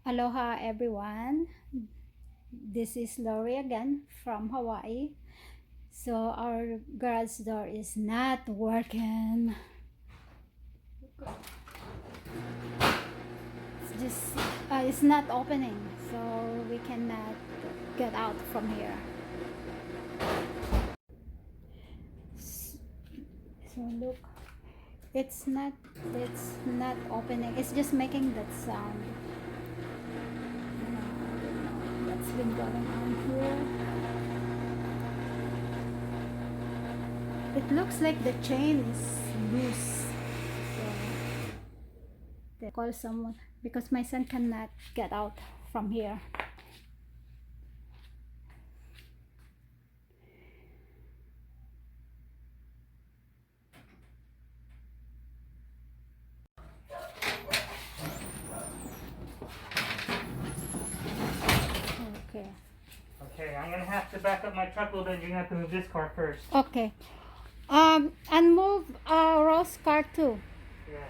Aloha everyone, this is Lori again from Hawaii. So our garage door is not working. It's not opening, so we cannot get out from here. So look, it's not opening. It's just making that sound. What's been going on here? It looks like the chain is loose. So call someone because my son cannot get out from here. Okay. Okay, I'm gonna have to back up my truck a little bit. You're gonna have to move this car first. Okay. And move Rose car too. Yeah.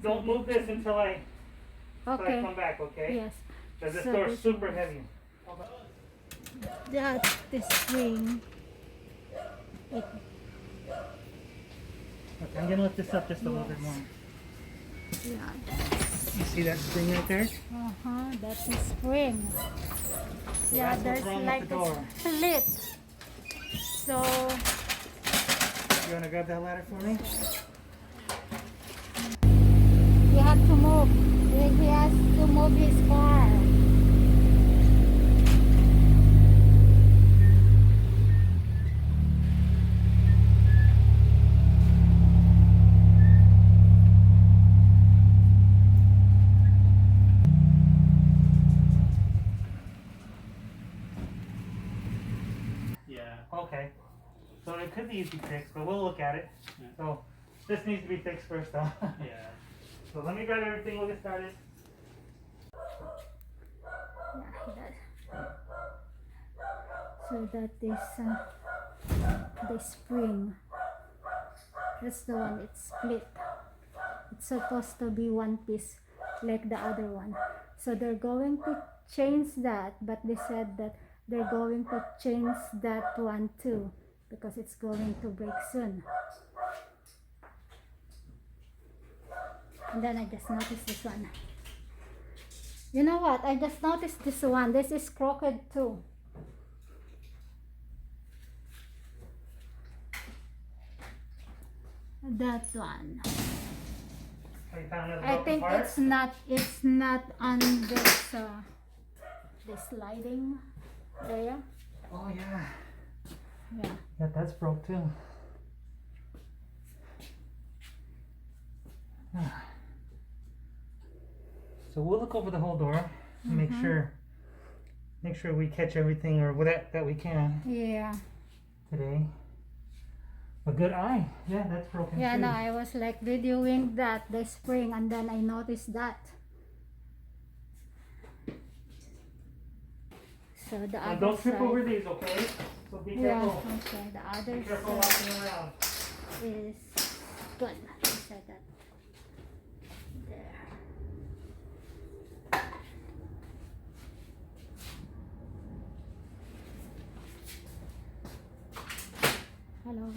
Don't move this until I come back, okay? Yes. Because this So door this is super heavy. That's the spring. Okay, I'm gonna lift this up just a little bit more. Yeah. You see that spring right there? That's the spring. So Yeah, that's what's there's wrong like with the door. a split. So You wanna grab that ladder for me? he had to move. He has to move his car. Yeah. Okay. So it could be easy fixed, but we'll look at it. Yeah. So this needs to be fixed first though. Yeah. So let me grab everything, we'll get started. Yeah, so that is the spring. That's the one. It's split. It's supposed to be one piece like the other one. So they're going to change that, but they said that they're going to change that one too because it's going to break soon. And then I just noticed this one. You know what? I just noticed this one. This is crooked too. That one. I think it's not on this the sliding area. Oh yeah. Yeah. Yeah, that's broke too. So we'll look over the whole door and make sure we catch everything or that we can. Yeah. Today. A good eye. Yeah, that's broken Yeah, too. no, I was like videoing that the spring and then I noticed that. So the other don't trip side, over these, okay? So be careful. Yeah, okay. The other Be careful side walking around. is good. I said that. There. Hello.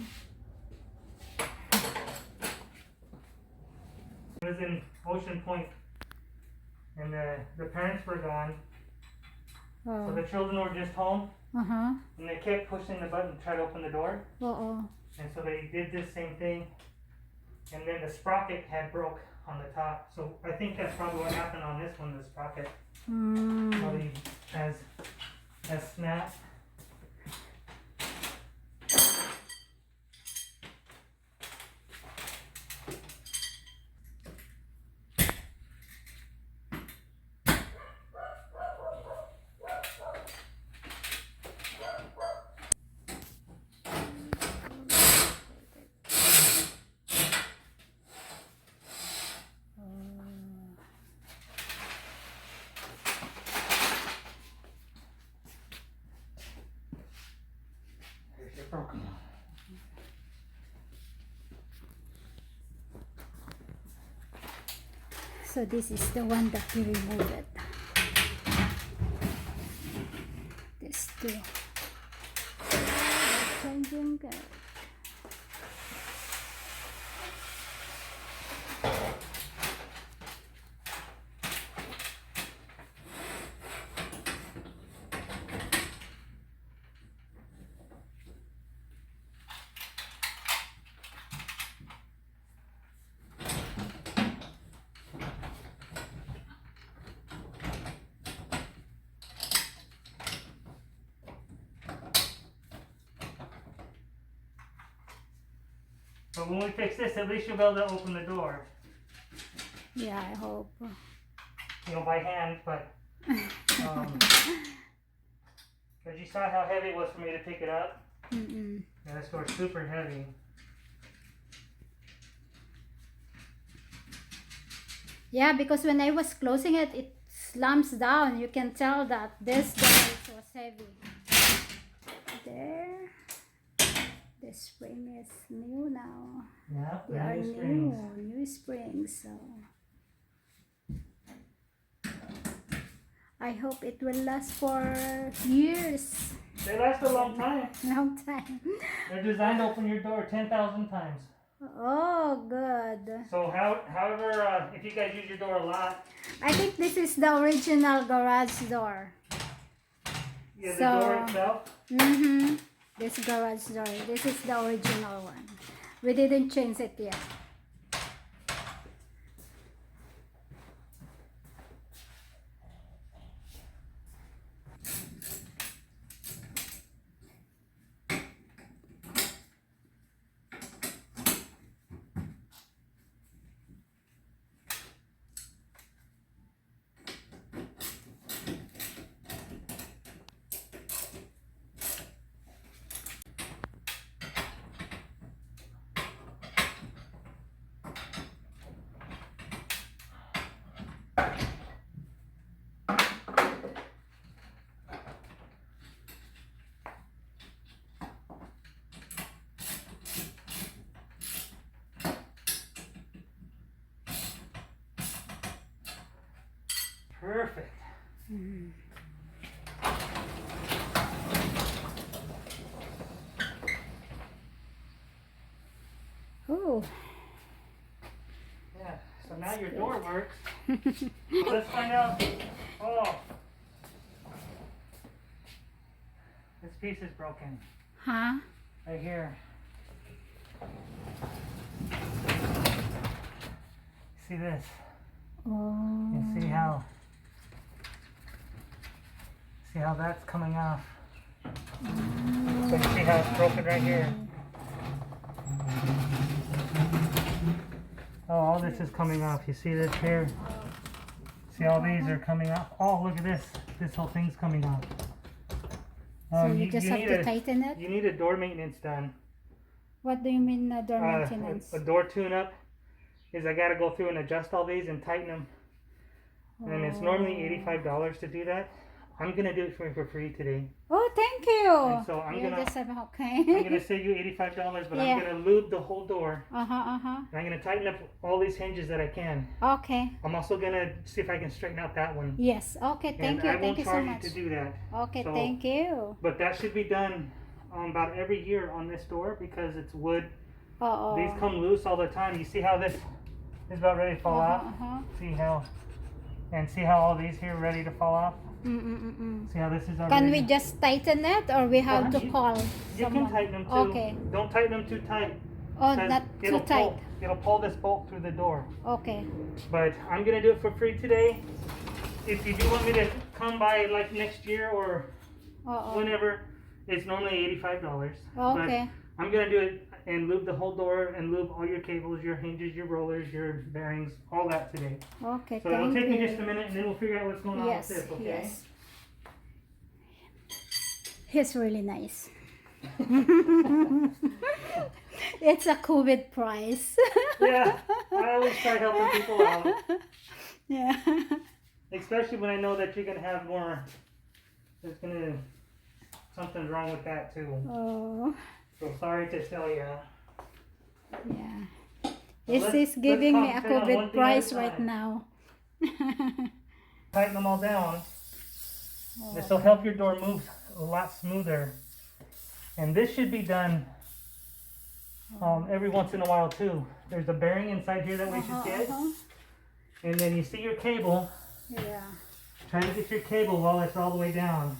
It was in Ocean Point, and the parents were gone, so the children were just home, and they kept pushing the button to try to open the door, and so they did this same thing, and then the sprocket had broke on the top, so I think that's probably what happened on this one, the sprocket probably has snapped. So this is the one that we remove it. This too. Changing it. But when we fix this, at least you'll be able to open the door. Yeah, I hope. You know, by hand, but because you saw how heavy it was for me to pick it up. Mm-mm. Yeah, this door's super heavy. Yeah, because when I was closing it, it slumps down. You can tell that this door was heavy. There. The spring is new now. Yeah, They are new springs. So I hope it will last for years. They last a long time. Long time. They're designed to open your door 10,000 times. Oh, good. So however, if you guys use your door a lot. I think this is the original garage door. Yeah, the door itself? Mm-hmm. This garage door. This is the original one. We didn't change it yet. Perfect. Mm-hmm. Oh. Yeah, so now your door works. So let's find out. Oh. This piece is broken. Huh? Right here. See this? Oh. You see how that's coming off. So you see how it's broken right here. Oh, all this is coming off. You see this here? See all these are coming off? Oh, look at this. This whole thing's coming off. So you just have to tighten it? You need a door maintenance done. What do you mean door maintenance? A door tune-up is I got to go through and adjust all these and tighten them. And it's normally $85 to do that. I'm going to do it for you for free today. Oh, thank you. And so I'm going to save you $85, but Yeah. I'm going to lube the whole door. And And I'm going to tighten up all these hinges that I can. Okay. I'm also going to see if I can straighten out that one. Yes. Okay. Thank you. Thank you so much. I won't charge you to do that. Okay. So, thank you. But that should be done about every year on this door because it's wood. Uh-oh. These come loose all the time. You see how this is about ready to fall off? See how all these here are ready to fall off? See how this is already? Can we just tighten it or we have to call You someone? can tighten them too. Okay. Don't tighten them too tight. Oh, not too tight. It'll pull this bolt through the door. Okay. But I'm going to do it for free today. If you do want me to come by like next year or whenever, it's normally $85. Okay. But I'm going to do it and lube the whole door and lube all your cables, your hinges, your rollers, your bearings, all that today. Okay, so it'll take me just a minute and then we'll figure out what's going on with this, okay? Yes. He's really nice. It's a COVID price. Yeah, I always try helping people out. Yeah. Especially when I know that you're going to have more, something's wrong with that too. Oh. So sorry to tell you. Yeah. This is giving me a COVID price right now. Tighten them all down. Oh. This will help your door move a lot smoother. And this should be done every once in a while too. There's a bearing inside here that we should get. And then you see your cable. Yeah. Try to get your cable while it's all the way down.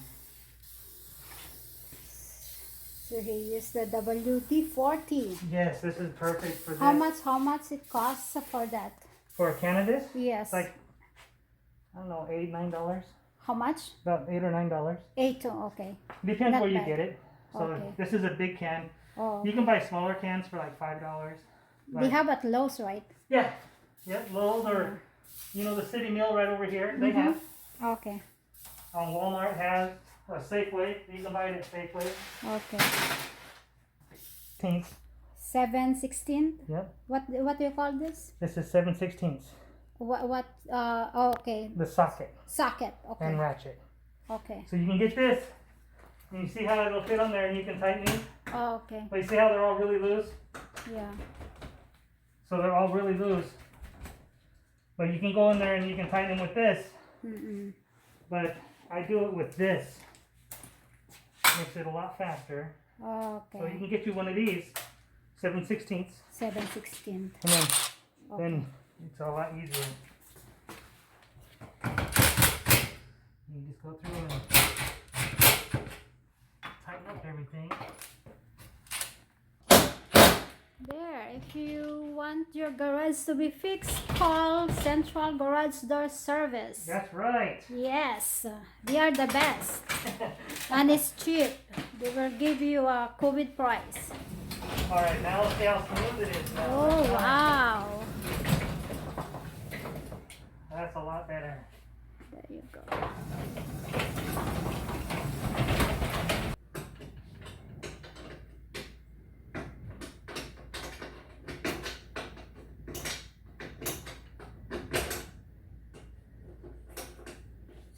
So he used the WD-40. Yes, this is perfect for this. How much it costs for that? For a can of this? Yes. It's like, I don't know, $8, $9. How much? About $8 or $9. 8, okay. Depends Not where you bad. get it. So Okay. this is a big can. Oh. You can buy smaller cans for like $5. They have at Lowe's, right? Yeah. Yep, Lowe's or, you know, the City Mill right over here. They have. Okay. Walmart has a Safeway. You can buy it at Safeway. Okay. Teenths. 7/16. Yep. What do you call this? This is 7/16. What? Oh, okay. The socket Socket. Okay. and ratchet. Okay. So you can get this. And you see how it'll fit on there and you can tighten these. Oh, okay. But you see how they're all really loose? Yeah. So they're all really loose. But you can go in there and you can tighten them with this. But I do it with this. Makes it a lot faster. Okay. So you can get you one of these, 7/16. 7/16. And then it's a lot easier. You just go through and tighten up everything. There, if you want your garage to be fixed, call Central Garage Door Service. That's right. Yes, they are the best. And it's cheap. They will give you a COVID price. Alright, now let's see how smooth it is now. Oh, wow. That's a lot better. There you go.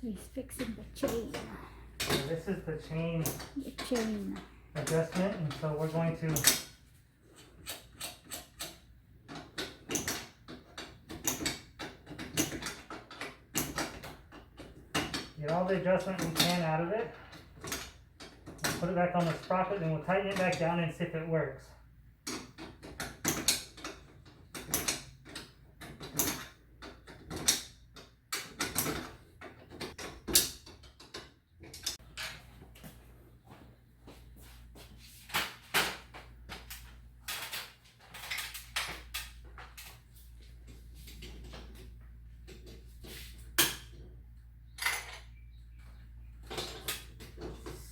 So he's fixing the chain. So this is the chain The chain. adjustment, and so we're going to get all the adjustment we can out of it. Put it back on the sprocket, and we'll tighten it back down and see if it works.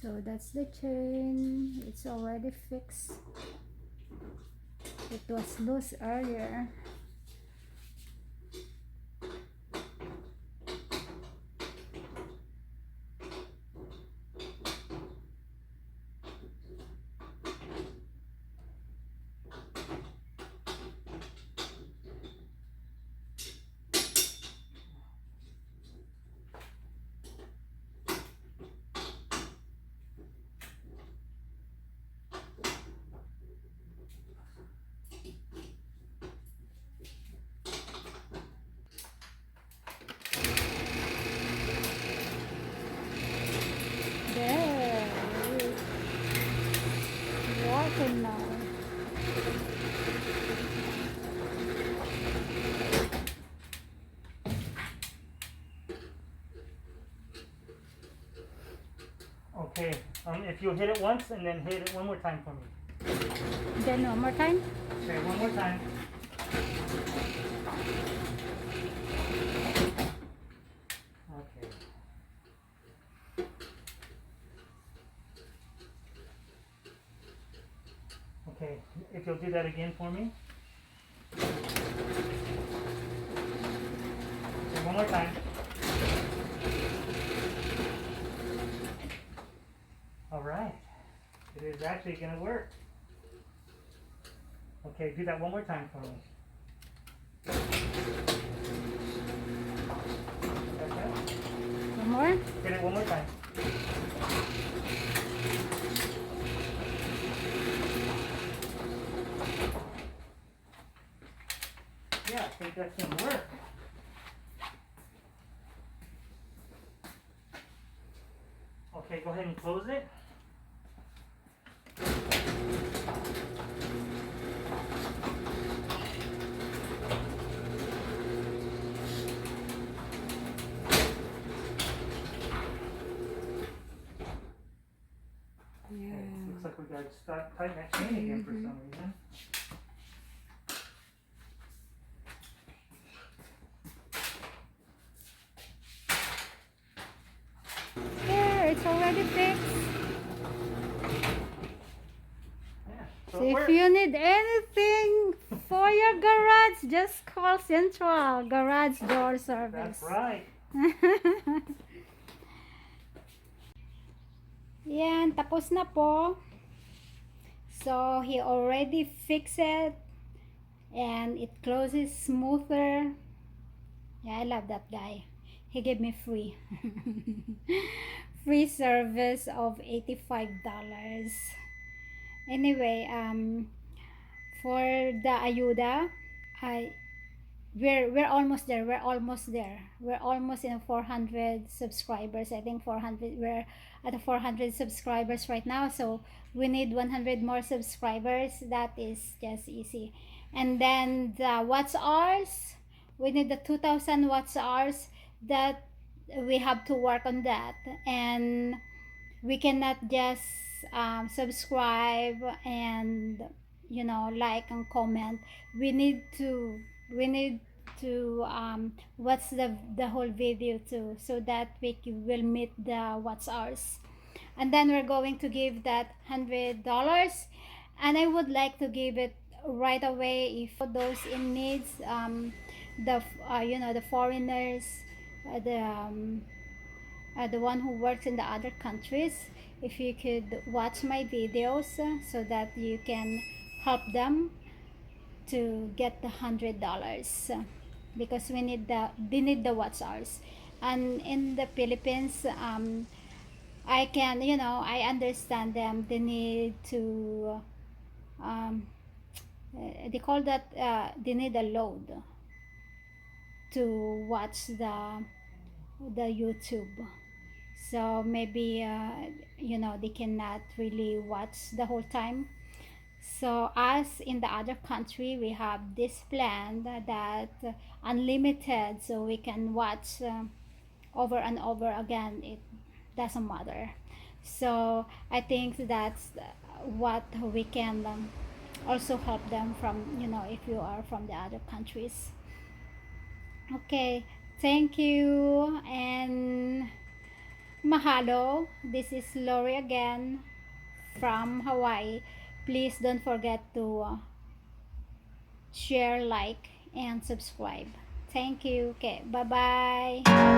So that's the chain. It's already fixed. It was loose earlier. There. It's working now. Okay, if you'll hit it once and then hit it one more time for me. Then one more time. Okay, one more time. Okay. Okay, if you'll do that again for me. Okay, one more time. All right. It is actually going to work. Okay, do that one more time for me. Okay. One more. Hit it one more time. Yeah, I think that's going to work. Okay, go ahead and close it. Yeah. Okay, looks like we got to start tighten that chain again for some reason. There, it's already fixed. Yeah, So so it if works. you need anything for your garage, just call Central Garage Door Service. That's right. Yan, tapos na po. So he already fixed it and it closes smoother. Yeah, I love that guy. He gave me free free service of $85. Anyway, for the ayuda, I we're almost there. We're almost in 400 subscribers. I think 400. We're at 400 subscribers right now. So we need 100 more subscribers. That is just easy. And then the watch hours, we need the 2,000 watch hours. That we have to work on that. And we cannot just subscribe and like and comment. We need to watch the whole video too, so that will meet the watch hours. And then we're going to give that $100, and I would like to give it right away if those in needs, the foreigners, the one who works in the other countries. If you could watch my videos, so that you can help them to get the $100, because they need the watch hours. And in the Philippines, I understand them. They need to they call that they need a load to watch the YouTube. So maybe they cannot really watch the whole time. So as in the other country, we have this plan that unlimited, so we can watch over and over again. It doesn't matter. So I think that's what we can also help them from, if you are from the other countries. Okay, thank you and mahalo. This is Lori again from Hawaii. Please don't forget to share, like, and subscribe. Thank you. Okay, bye bye.